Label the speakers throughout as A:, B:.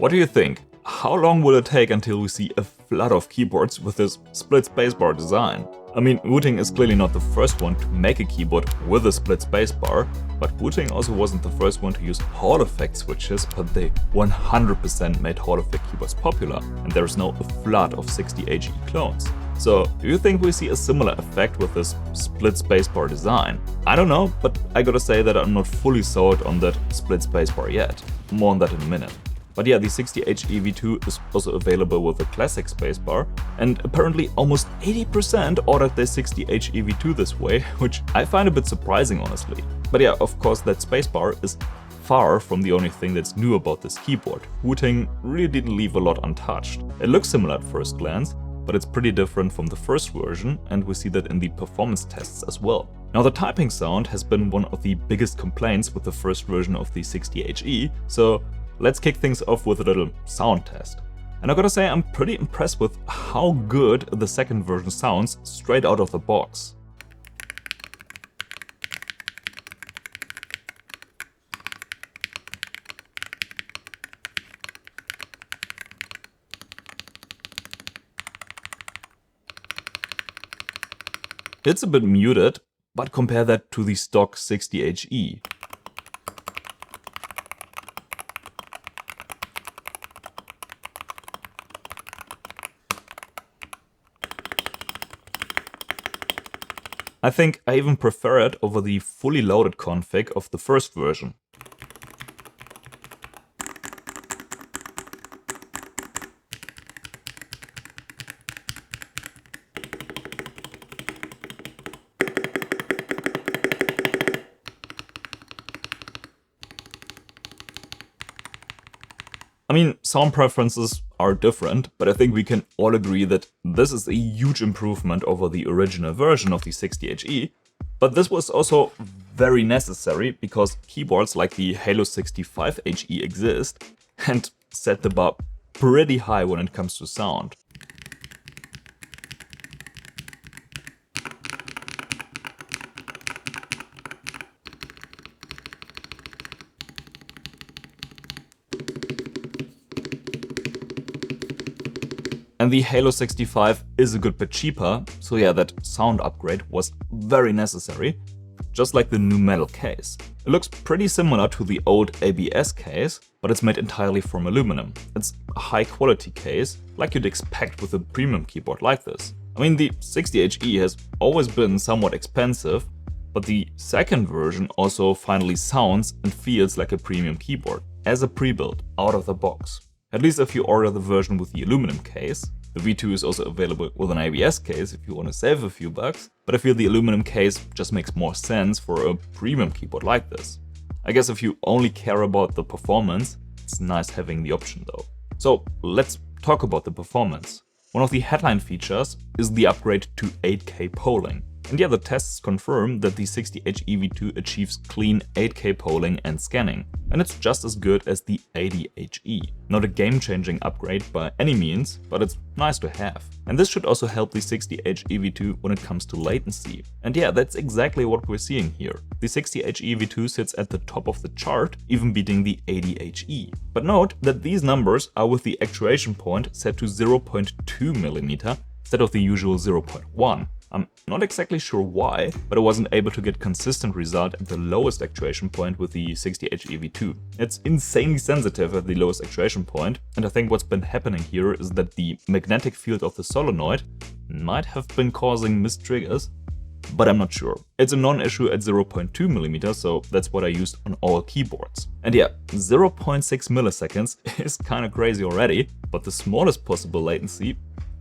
A: What do you think? How long will it take until we see a flood of keyboards with this split spacebar design? I mean, Wooting is clearly not the first one to make a keyboard with a split spacebar, but Wooting also wasn't the first one to use Hall effect switches, but they 100% made Hall effect keyboards popular, and there is now a flood of 60HE clones. So, do you think we see a similar effect with this split spacebar design? I don't know, but I gotta say that I'm not fully sold on that split spacebar yet. More on that in a minute. But yeah, the 60HE V2 is also available with a classic spacebar, and apparently almost 80% ordered their 60HE V2 this way, which I find a bit surprising honestly. But yeah, of course that spacebar is far from the only thing that's new about this keyboard. Wooting really didn't leave a lot untouched. It looks similar at first glance, but it's pretty different from the first version, and we see that in the performance tests as well. Now, the typing sound has been one of the biggest complaints with the first version of the 60HE, so let's kick things off with a little sound test. And I gotta say, I'm pretty impressed with how good the second version sounds straight out of the box. It's a bit muted, but compare that to the stock 60HE. I think I even prefer it over the fully loaded config of the first version. I mean, sound preferences are different, but I think we can all agree that this is a huge improvement over the original version of the 60HE. But this was also very necessary because keyboards like the Halo 65HE exist and set the bar pretty high when it comes to sound. And the Halo 65 is a good bit cheaper, so yeah, that sound upgrade was very necessary, just like the new metal case. It looks pretty similar to the old ABS case, but it's made entirely from aluminum. It's a high quality case, like you'd expect with a premium keyboard like this. I mean, the 60HE has always been somewhat expensive, but the second version also finally sounds and feels like a premium keyboard, as a pre-built, out of the box. At least if you order the version with the aluminum case. The V2 is also available with an ABS case if you want to save a few bucks, but I feel the aluminum case just makes more sense for a premium keyboard like this. I guess if you only care about the performance, it's nice having the option though. So let's talk about the performance. One of the headline features is the upgrade to 8K polling. And yeah, the tests confirm that the 60HE V2 achieves clean 8K polling and scanning, and it's just as good as the 80HE. Not a game-changing upgrade by any means, but it's nice to have. And this should also help the 60HE V2 when it comes to latency. And yeah, that's exactly what we're seeing here. The 60HE V2 sits at the top of the chart, even beating the 80HE. But note that these numbers are with the actuation point set to 0.2mm instead of the usual 0.1. I'm not exactly sure why, but I wasn't able to get consistent result at the lowest actuation point with the 60HE V2. It's insanely sensitive at the lowest actuation point, and I think what's been happening here is that the magnetic field of the solenoid might have been causing missed triggers, but I'm not sure. It's a non-issue at 0.2mm, so that's what I used on all keyboards. And yeah, 0.6 milliseconds is kinda crazy already, but the smallest possible latency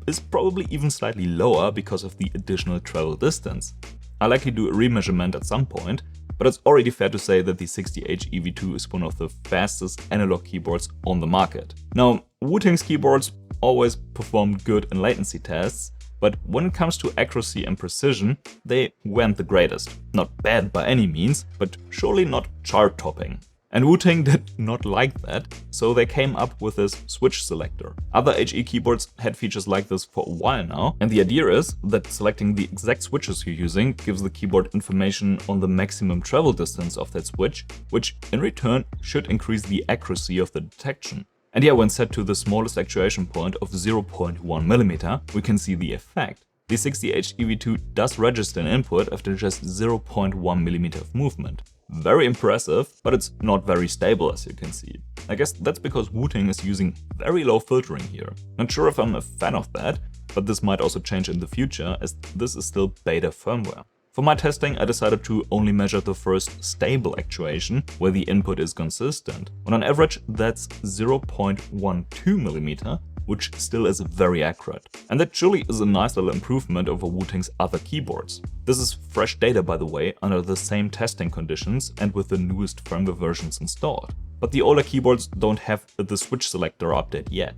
A: is probably even slightly lower because of the additional travel distance. I'll likely do a remeasurement at some point, but it's already fair to say that the 60HE V2 is one of the fastest analog keyboards on the market. Now, Wooting's keyboards always perform good in latency tests, but when it comes to accuracy and precision, they weren't the greatest. Not bad by any means, but surely not chart-topping. And Wooting did not like that, so they came up with this switch selector. Other HE keyboards had features like this for a while now, and the idea is that selecting the exact switches you're using gives the keyboard information on the maximum travel distance of that switch, which in return should increase the accuracy of the detection. And yeah, when set to the smallest actuation point of 0.1mm, we can see the effect. The 60H EV2 does register an input after just 0.1mm of movement. Very impressive, but it's not very stable, as you can see. I guess that's because Wooting is using very low filtering here. Not sure if I'm a fan of that, but this might also change in the future, as this is still beta firmware. For my testing, I decided to only measure the first stable actuation, where the input is consistent. And on average, that's 0.12mm, which still is very accurate. And that surely is a nice little improvement over Wooting's other keyboards. This is fresh data, by the way, under the same testing conditions and with the newest firmware versions installed. But the older keyboards don't have the switch selector update yet.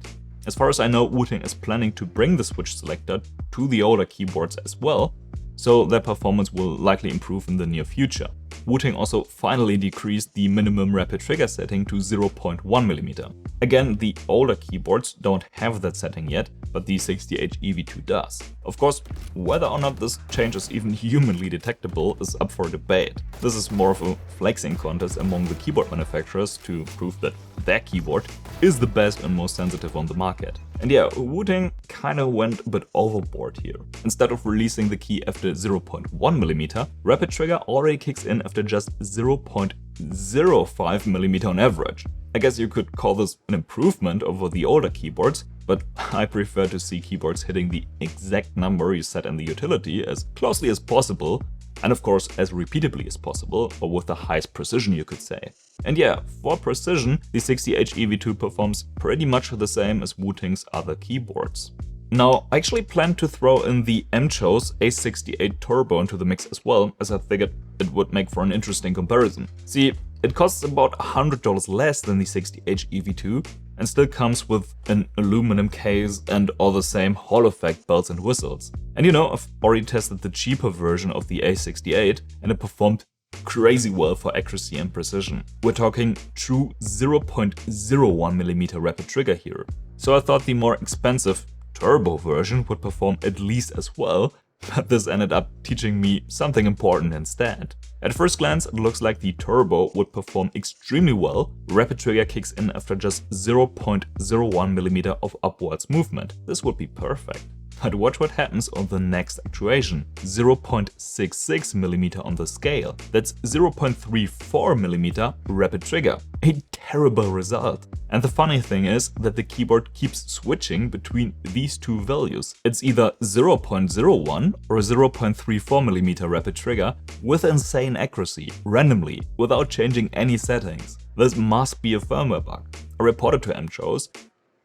A: As far as I know, Wooting is planning to bring the switch selector to the older keyboards as well, so their performance will likely improve in the near future. Wooting also finally decreased the minimum rapid trigger setting to 0.1mm. Again, the older keyboards don't have that setting yet, but the 60H EV2 does. Of course, whether or not this change is even humanly detectable is up for debate. This is more of a flexing contest among the keyboard manufacturers to prove that their keyboard is the best and most sensitive on the market. And yeah, Wooting kinda went a bit overboard here. Instead of releasing the key after 0.1mm, rapid trigger already kicks in after just 0.05mm on average. I guess you could call this an improvement over the older keyboards, but I prefer to see keyboards hitting the exact number you set in the utility as closely as possible, and of course as repeatably as possible, or with the highest precision you could say. And yeah, for precision, the 60H EV2 performs pretty much the same as Wooting's other keyboards. Now, I actually plan to throw in the MCho's A68 Turbo into the mix as well, as I figured it would make for an interesting comparison. See, it costs about $100 less than the 60H EV2 and still comes with an aluminum case and all the same Hall effect bells and whistles. And you know, I've already tested the cheaper version of the A68 and it performed crazy well for accuracy and precision. We're talking true 0.01mm rapid trigger here. So I thought the more expensive Turbo version would perform at least as well, but this ended up teaching me something important instead. At first glance, it looks like the Turbo would perform extremely well. Rapid trigger kicks in after just 0.01mm of upwards movement. This would be perfect. But watch what happens on the next actuation, 0.66mm on the scale. That's 0.34mm rapid trigger. A terrible result. And the funny thing is that the keyboard keeps switching between these two values. It's either 0.01 or 0.34mm rapid trigger with insane accuracy, randomly, without changing any settings. This must be a firmware bug. I reported to MCho's,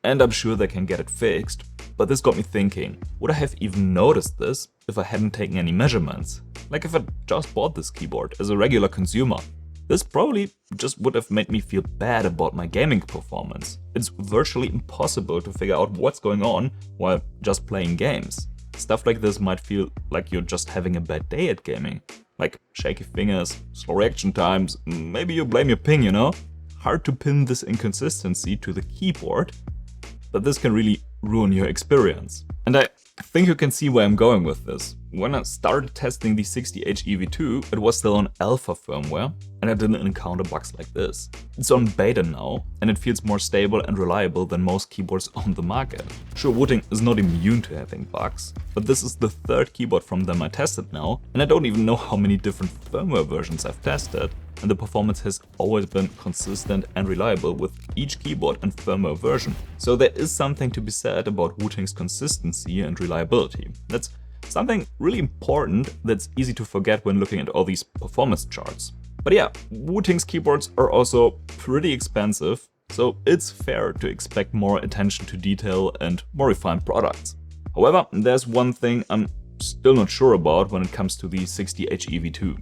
A: and I'm sure they can get it fixed. But this got me thinking, would I have even noticed this if I hadn't taken any measurements? Like if I just bought this keyboard as a regular consumer. This probably just would have made me feel bad about my gaming performance. It's virtually impossible to figure out what's going on while just playing games. Stuff like this might feel like you're just having a bad day at gaming. Like shaky fingers, slow reaction times, maybe you blame your ping, you know? Hard to pin this inconsistency to the keyboard, but this can really ruin your experience. And I think you can see where I'm going with this. When I started testing the 60H EV2, it was still on alpha firmware and I didn't encounter bugs like this. It's on beta now and it feels more stable and reliable than most keyboards on the market. Sure, Wooting is not immune to having bugs, but this is the third keyboard from them I tested now and I don't even know how many different firmware versions I've tested. And the performance has always been consistent and reliable with each keyboard and firmware version. So there is something to be said about Wooting's consistency and reliability. That's something really important that's easy to forget when looking at all these performance charts. But yeah, Wooting's keyboards are also pretty expensive, so it's fair to expect more attention to detail and more refined products. However, there's one thing I'm still not sure about when it comes to the 60H EV2.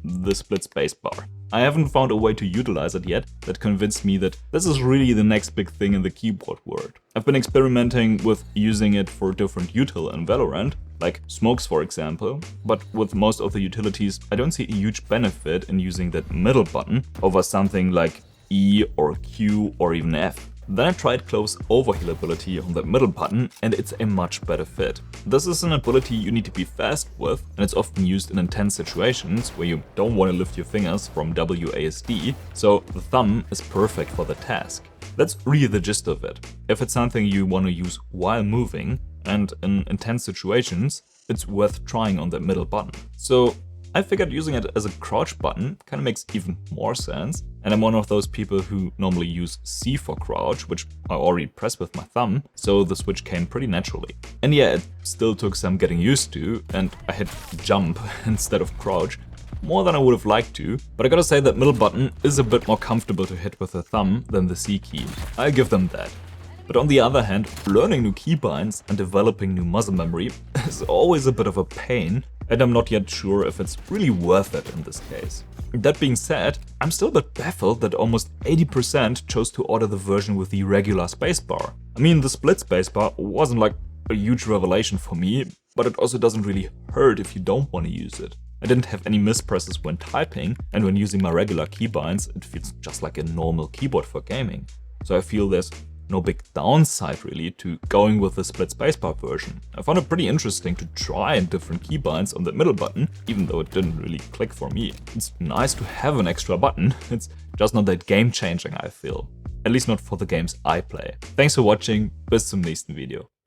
A: The split spacebar. I haven't found a way to utilize it yet that convinced me that this is really the next big thing in the keyboard world. I've been experimenting with using it for different util in Valorant, like smokes for example, but with most of the utilities I don't see a huge benefit in using that middle button over something like E or Q or even F. Then I tried close overheal ability on that middle button and it's a much better fit. This is an ability you need to be fast with and it's often used in intense situations where you don't want to lift your fingers from WASD, so the thumb is perfect for the task. That's really the gist of it. If it's something you want to use while moving and in intense situations, it's worth trying on the middle button. So I figured using it as a crouch button kind of makes even more sense, and I'm one of those people who normally use C for crouch, which I already press with my thumb, so the switch came pretty naturally. And yeah, it still took some getting used to, and I hit jump instead of crouch, more than I would have liked to, but I gotta say that middle button is a bit more comfortable to hit with the thumb than the C key. I give them that. But on the other hand, learning new keybinds and developing new muscle memory is always a bit of a pain, and I'm not yet sure if it's really worth it in this case. That being said, I'm still a bit baffled that almost 80% chose to order the version with the regular spacebar. I mean, the split spacebar wasn't like a huge revelation for me, but it also doesn't really hurt if you don't want to use it. I didn't have any mispresses when typing, and when using my regular keybinds, it feels just like a normal keyboard for gaming. So I feel there's no big downside really to going with the split spacebar version. I found it pretty interesting to try different keybinds on the middle button, even though it didn't really click for me. It's nice to have an extra button, it's just not that game changing, I feel. At least not for the games I play. Thanks for watching, bis zum nächsten Video.